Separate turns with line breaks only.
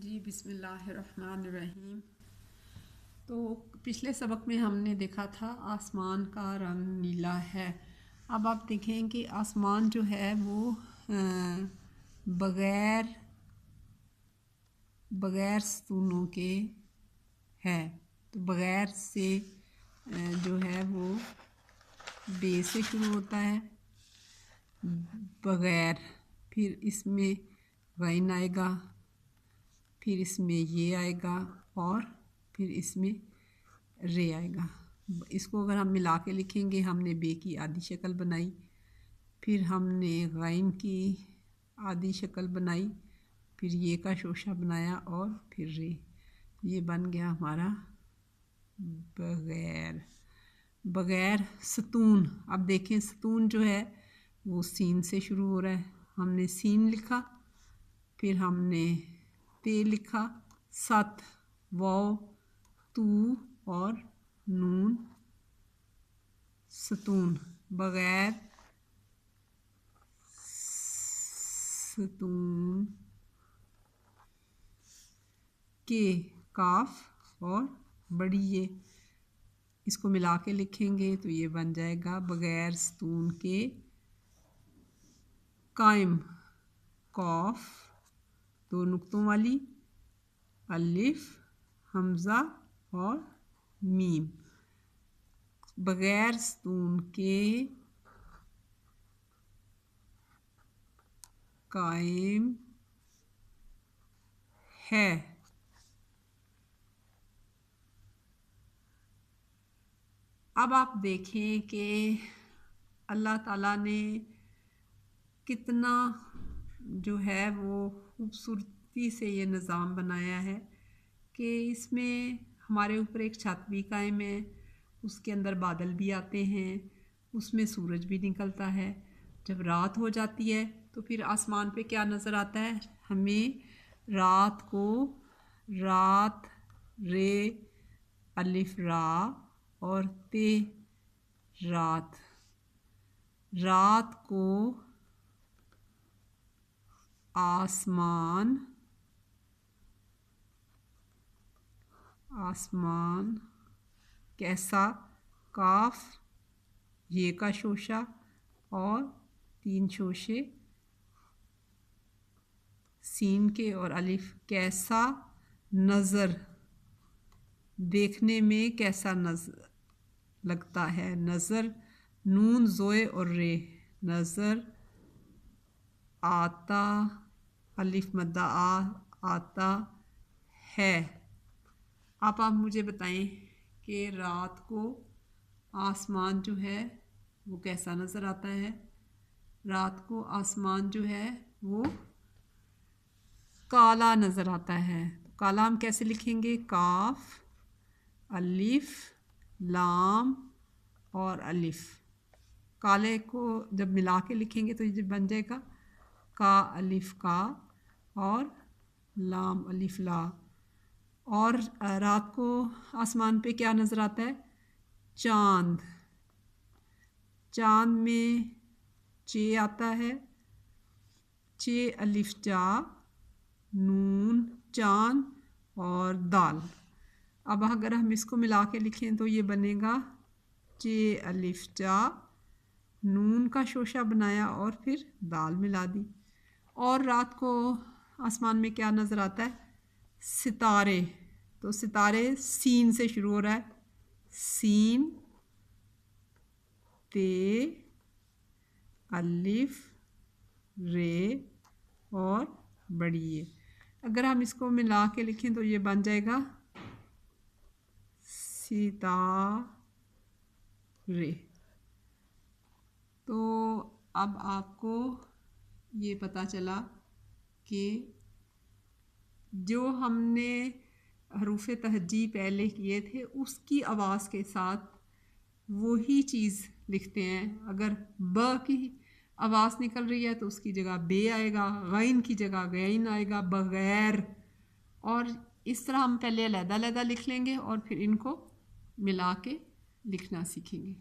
जी बिस्मिल्लाहिर्रहमानिर्रहीम। तो पिछले सबक में हमने देखा था आसमान का रंग नीला है। अब आप देखें कि आसमान जो है वो बग़ैर सतूनों के है। तो बग़ैर से जो है वो बे से शुरू होता है, बग़ैर, फिर इसमें गैन आएगा, फिर इसमें ये आएगा और फिर इसमें रे आएगा। इसको अगर हम मिला के लिखेंगे, हमने बे की आधी शक्ल बनाई, फिर हमने गैन की आधी शक्ल बनाई, फिर ये का शोशा बनाया और फिर रे। ये बन गया हमारा बग़ैर सतून। अब देखें सतून जो है वो सीन से शुरू हो रहा है। हमने सीन लिखा, फिर हमने ते लिखा, सत, वाव, तू और नून, सतून। बग़ैर सतून के, काफ और बड़ी ये, इसको मिला के लिखेंगे तो ये बन जाएगा बग़ैर सतून के कायम, कौफ दो नुक्तों वाली, अलिफ, हमज़ा और मीम। बग़ैर सतून के कायम है। अब आप देखें कि अल्लाह ताला ने कितना जो है वो खूबसूरती से ये निज़ाम बनाया है कि इसमें हमारे ऊपर एक छत भी कायम है, उसके अंदर बादल भी आते हैं, उसमें सूरज भी निकलता है। जब रात हो जाती है तो फिर आसमान पे क्या नज़र आता है हमें? रात को, रात, रे, अलिफ रा और ते, रात। रात को आसमान कैसा? काफ, ये का शोशा और तीन शोशे सीन के और अलिफ। कैसा? नज़र, देखने में कैसा नज़र लगता है। नज़र, नून, ज़ोए और रे, नज़र आता, अलिफ मद्दा आता है। आप मुझे बताएं कि रात को आसमान जो है वो कैसा नज़र आता है? रात को आसमान जो है वो काला नज़र आता है। तो काला हम कैसे लिखेंगे? काफ, अलिफ, लाम और अलिफ। काले को जब मिला के लिखेंगे तो ये बन जाएगा का, अलिफ का और लाम, अलिफ ला। और रात को आसमान पे क्या नज़र आता है? चाँद। चाँद में चे आता है, चे, अलिफ चा, नून, चाँद और दाल। अब अगर हम इसको मिला के लिखें तो ये बनेगा चे, अलिफ चा, नून का शोशा बनाया और फिर दाल मिला दी। और रात को आसमान में क्या नज़र आता है? सितारे। तो सितारे सीन से शुरू हो रहा है, सीन, ते, अलिफ, रे और बड़ी ये। अगर हम इसको मिला के लिखें तो ये बन जाएगा सितारे। तो अब आपको ये पता चला कि जो हमने हरूफ तहज्जी पहले किए थे उसकी आवाज़ के साथ वही चीज़ लिखते हैं। अगर ब की आवाज़ निकल रही है तो उसकी जगह बे आएगा, गैन की जगह गैन आएगा, बग़ैर। और इस तरह हम पहले अलग-अलग लिख लेंगे और फिर इनको मिला के लिखना सीखेंगे।